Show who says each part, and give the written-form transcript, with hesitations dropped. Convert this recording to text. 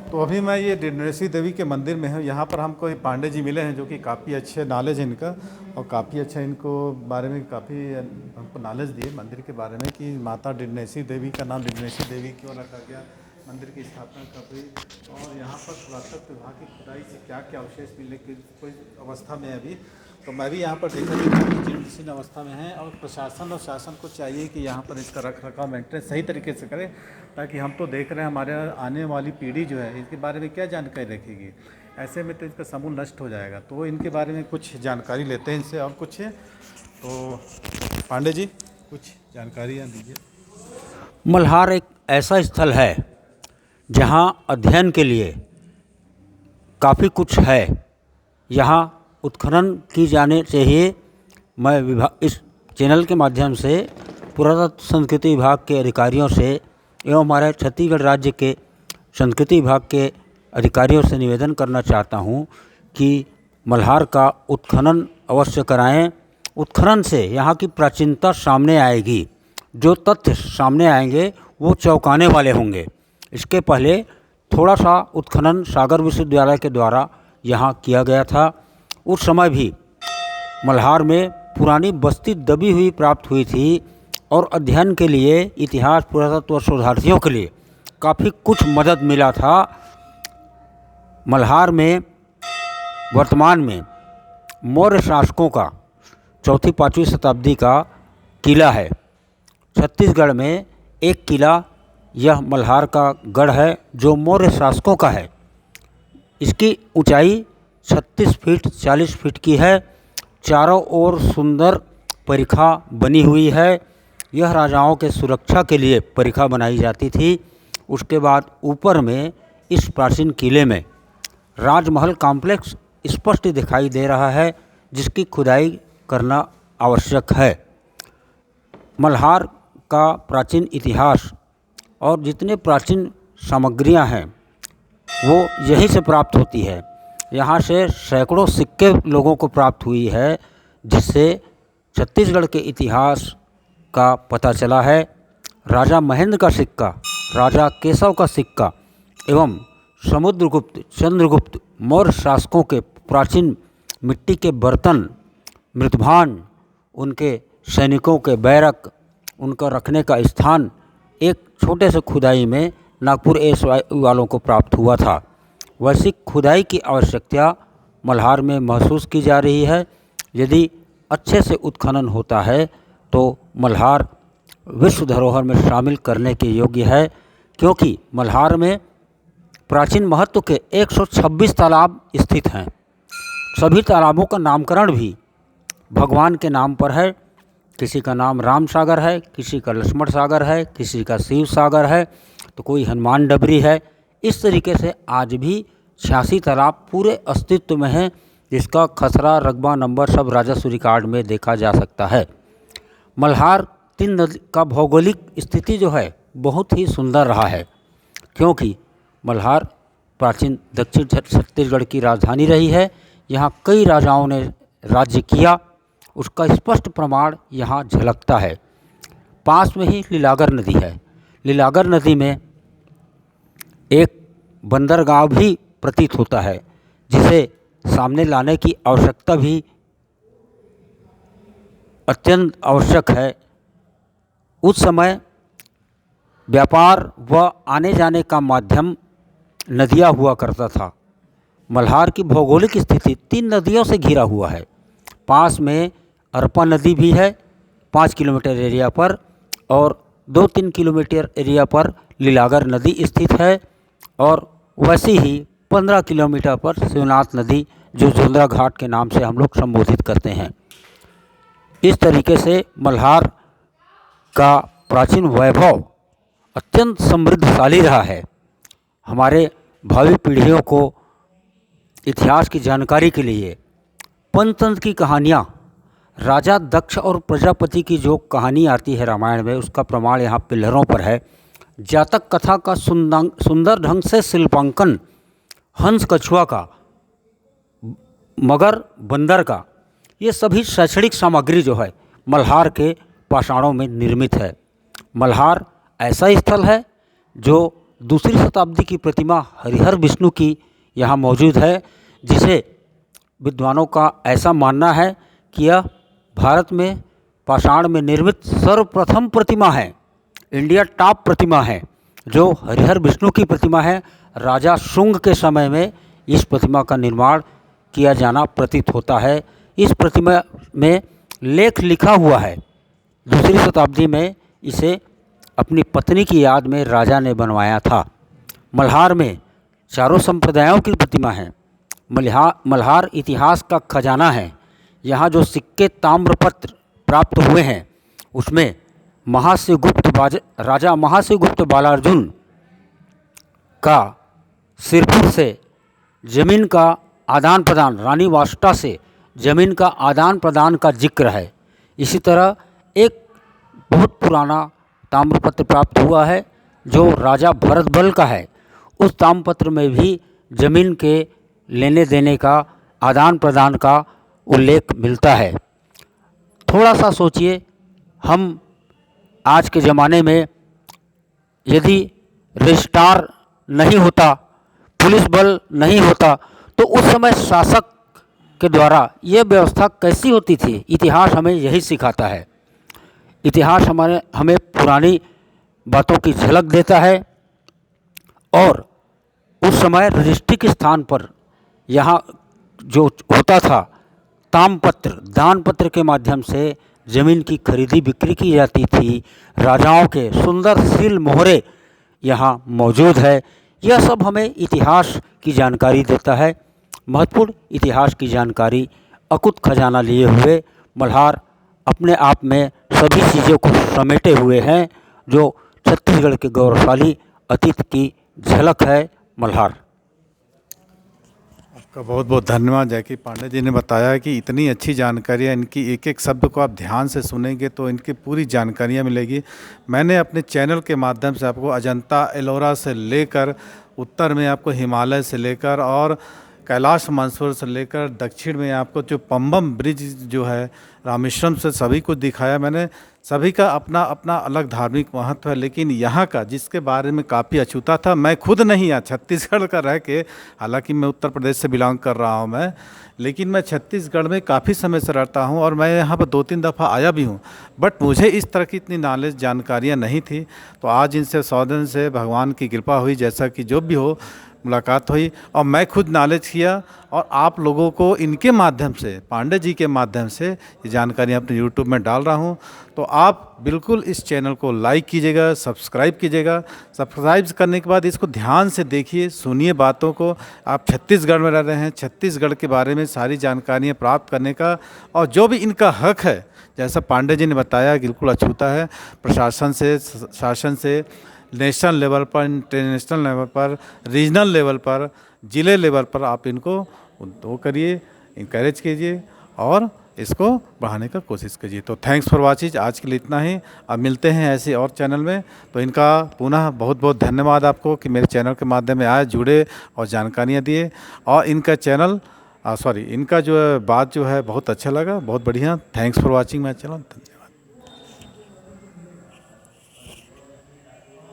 Speaker 1: तो अभी मैं ये डिडनेसी देवी के मंदिर में हूँ। यहाँ पर हमको एक पांडे जी मिले हैं जो कि काफ़ी अच्छे नॉलेज है इनका, और काफ़ी अच्छा इनको बारे में काफ़ी हमको नॉलेज दिए मंदिर के बारे में कि माता डिडनेसी देवी का नाम डिडनेसी देवी क्यों रखा गया, मंदिर की स्थापना कब हुई, और यहाँ पर पुरातत्व विभाग की खुदाई से क्या क्या अवशेष मिले, कि कोई अवस्था में है अभी। तो मैं भी यहाँ पर देखा कि काफ़ी जीर्ण अवस्था में है, और प्रशासन और शासन को चाहिए कि यहाँ पर इसका रख रखाव मेंटेन सही तरीके से करें, ताकि हम तो देख रहे हैं हमारे आने वाली पीढ़ी जो है इसके बारे में क्या जानकारी रखेगी। ऐसे में तो इसका समूल नष्ट हो जाएगा। तो इनके बारे में कुछ जानकारी लेते हैं इनसे, और कुछ तो पांडे जी कुछ जानकारियाँ दीजिए।
Speaker 2: मल्हार एक ऐसा स्थल है जहाँ अध्ययन के लिए काफ़ी कुछ है। यहाँ उत्खनन की जाने चाहिए। मैं इस चैनल के माध्यम से पुरातत्व संस्कृति विभाग के अधिकारियों से एवं हमारे छत्तीसगढ़ राज्य के संस्कृति विभाग के अधिकारियों से निवेदन करना चाहता हूँ कि मल्हार का उत्खनन अवश्य कराएं। उत्खनन से यहाँ की प्राचीनता सामने आएगी। जो तथ्य सामने आएंगे वो चौंकाने वाले होंगे। इसके पहले थोड़ा सा उत्खनन सागर विश्वविद्यालय के द्वारा यहाँ किया गया था। उस समय भी मल्हार में पुरानी बस्ती दबी हुई प्राप्त हुई थी, और अध्ययन के लिए इतिहास पुरातत्व शोधार्थियों के लिए काफ़ी कुछ मदद मिला था। मल्हार में वर्तमान में मौर्य शासकों का 4वीं-5वीं शताब्दी का किला है। छत्तीसगढ़ में एक किला यह मल्हार का गढ़ है जो मौर्य शासकों का है। इसकी ऊंचाई 36 फीट 40 फीट की है। चारों ओर सुंदर परिखा बनी हुई है। यह राजाओं के सुरक्षा के लिए परिखा बनाई जाती थी। उसके बाद ऊपर में इस प्राचीन किले में राजमहल कॉम्प्लेक्स स्पष्ट दिखाई दे रहा है, जिसकी खुदाई करना आवश्यक है। मल्हार का प्राचीन इतिहास और जितने प्राचीन सामग्रियां हैं वो यहीं से प्राप्त होती है। यहाँ से सैकड़ों सिक्के लोगों को प्राप्त हुई है, जिससे छत्तीसगढ़ के इतिहास का पता चला है। राजा महेंद्र का सिक्का, राजा केशव का सिक्का एवं समुद्रगुप्त, चंद्रगुप्त, मौर्य शासकों के प्राचीन मिट्टी के बर्तन, मृतभांड, उनके सैनिकों के बैरक, उनका रखने का स्थान एक छोटे से खुदाई में नागपुर एस वालों को प्राप्त हुआ था। वैसी खुदाई की आवश्यकता मल्हार में महसूस की जा रही है। यदि अच्छे से उत्खनन होता है तो मल्हार विश्व धरोहर में शामिल करने के योग्य है, क्योंकि मल्हार में प्राचीन महत्व के 126 तालाब स्थित हैं। सभी तालाबों का नामकरण भी भगवान के नाम पर है। किसी का नाम राम सागर है, किसी का लक्ष्मण सागर है, किसी का शिव सागर है, तो कोई हनुमान डबरी है। इस तरीके से आज भी 86 तालाब पूरे अस्तित्व में हैं, जिसका खसरा, रकबा, नंबर सब राजस्व रिकॉर्ड में देखा जा सकता है। मल्हार 3 नदी का भौगोलिक स्थिति जो है बहुत ही सुंदर रहा है, क्योंकि मल्हार प्राचीन दक्षिण छत्तीसगढ़ की राजधानी रही है। यहाँ कई राजाओं ने राज्य किया, उसका स्पष्ट प्रमाण यहाँ झलकता है। पास में ही लीलागर नदी है। लीलागर नदी में एक बंदरगाह भी प्रतीत होता है, जिसे सामने लाने की आवश्यकता भी अत्यंत आवश्यक है। उस समय व्यापार व आने जाने का माध्यम नदियाँ हुआ करता था। मल्हार की भौगोलिक स्थिति 3 नदियों से घिरा हुआ है। पास में अरपा नदी भी है 5 किलोमीटर एरिया पर, और 2-3 किलोमीटर एरिया पर लीलागर नदी स्थित है, और वैसे ही 15 किलोमीटर पर शिवनाथ नदी, जो जोंधरा घाट के नाम से हम लोग संबोधित करते हैं। इस तरीके से मल्हार का प्राचीन वैभव अत्यंत समृद्धशाली रहा है। हमारे भावी पीढ़ियों को इतिहास की जानकारी के लिए पंचतंत्र की कहानियाँ, राजा दक्ष और प्रजापति की जो कहानी आती है रामायण में, उसका प्रमाण यहाँ पिलरों पर है। जातक कथा का सुंदर ढंग से शिल्पांकन हंस कछुआ का, मगर बंदर का, ये सभी शैक्षणिक सामग्री जो है मल्हार के पाषाणों में निर्मित है। मल्हार ऐसा स्थल है जो दूसरी शताब्दी की प्रतिमा हरिहर विष्णु की यहाँ मौजूद है, जिसे विद्वानों का ऐसा मानना है कि यह भारत में पाषाण में निर्मित सर्वप्रथम प्रतिमा है, इंडिया टॉप प्रतिमा है। जो हरिहर विष्णु की प्रतिमा है, राजा शुंग के समय में इस प्रतिमा का निर्माण किया जाना प्रतीत होता है। इस प्रतिमा में लेख लिखा हुआ है। दूसरी शताब्दी में इसे अपनी पत्नी की याद में राजा ने बनवाया था। मल्हार में चारों संप्रदायों की प्रतिमा है। मल्हार इतिहास का खजाना है। यहाँ जो सिक्के ताम्रपत्र प्राप्त हुए हैं उसमें राजा महासेगुप्त बालार्जुन का सिरपुर से ज़मीन का आदान प्रदान, रानी वाष्टा से ज़मीन का आदान प्रदान का जिक्र है। इसी तरह एक बहुत पुराना ताम्रपत्र प्राप्त हुआ है जो राजा भरतबल का है। उस ताम्रपत्र में भी ज़मीन के लेने देने का, आदान प्रदान का उल्लेख मिलता है। थोड़ा सा सोचिए, हम आज के ज़माने में यदि रजिस्ट्रार नहीं होता, पुलिस बल नहीं होता, तो उस समय शासक के द्वारा यह व्यवस्था कैसी होती थी। इतिहास हमें यही सिखाता है। इतिहास हमें पुरानी बातों की झलक देता है। और उस समय रजिस्ट्री के स्थान पर यहाँ जो होता था, ताम्रपत्र, दानपत्र के माध्यम से ज़मीन की खरीदी बिक्री की जाती थी। राजाओं के सुंदर सील मोहरे यहाँ मौजूद है। यह सब हमें इतिहास की जानकारी देता है। महत्वपूर्ण इतिहास की जानकारी, अकुत खजाना लिए हुए मल्हार अपने आप में सभी चीज़ों को समेटे हुए हैं, जो छत्तीसगढ़ के गौरवशाली अतीत की झलक है मल्हार।
Speaker 1: आपका बहुत बहुत धन्यवाद। जैकी पांडे जी ने बताया कि इतनी अच्छी जानकारियाँ, इनकी एक एक शब्द को आप ध्यान से सुनेंगे तो इनकी पूरी जानकारियाँ मिलेगी। मैंने अपने चैनल के माध्यम से आपको अजंता एलोरा से लेकर उत्तर में आपको हिमालय से लेकर और कैलाश मानसरोवर से लेकर दक्षिण में आपको जो पंबम ब्रिज जो है रामेश्वरम से, सभी कुछ दिखाया मैंने। सभी का अपना अपना अलग धार्मिक महत्व है, लेकिन यहाँ का जिसके बारे में काफ़ी अछूता था, मैं खुद नहीं यहाँ छत्तीसगढ़ का रह के, हालांकि मैं उत्तर प्रदेश से बिलोंग कर रहा हूँ मैं, लेकिन मैं छत्तीसगढ़ में काफ़ी समय से रहता हूँ और मैं यहाँ पर 2-3 दफ़ा आया भी हूँ। बट मुझे इस तरह की इतनी नॉलेज जानकारियाँ नहीं थी। तो आज इनसे सौजन से भगवान की कृपा हुई, जैसा कि जो भी हो मुलाकात हुई और मैं खुद नॉलेज किया और आप लोगों को इनके माध्यम से, पांडे जी के माध्यम से ये जानकारी अपने यूट्यूब में डाल रहा हूँ। तो आप बिल्कुल इस चैनल को लाइक कीजिएगा, सब्सक्राइब कीजिएगा। सब्सक्राइब करने के बाद इसको ध्यान से देखिए, सुनिए बातों को। आप छत्तीसगढ़ में रह रहे हैं, छत्तीसगढ़ के बारे में सारी जानकारियाँ प्राप्त करने का, और जो भी इनका हक है, जैसा पांडे जी ने बताया, बिल्कुल अछूता है। प्रशासन से, शासन से, नेशनल लेवल पर, इंटरनेशनल लेवल पर, रीजनल लेवल पर, ज़िले लेवल पर आप इनको वो करिए, इंकरेज कीजिए और इसको बढ़ाने का कोशिश कीजिए। तो थैंक्स फॉर वॉचिंग। आज के लिए इतना ही। अब मिलते हैं ऐसे और चैनल में। तो इनका पुनः बहुत बहुत धन्यवाद आपको कि मेरे चैनल के माध्यम में आए, जुड़े और जानकारियाँ दिए। और इनका चैनल इनका जो बात जो है बहुत अच्छा लगा, बहुत बढ़िया। Thanks for watching my channel.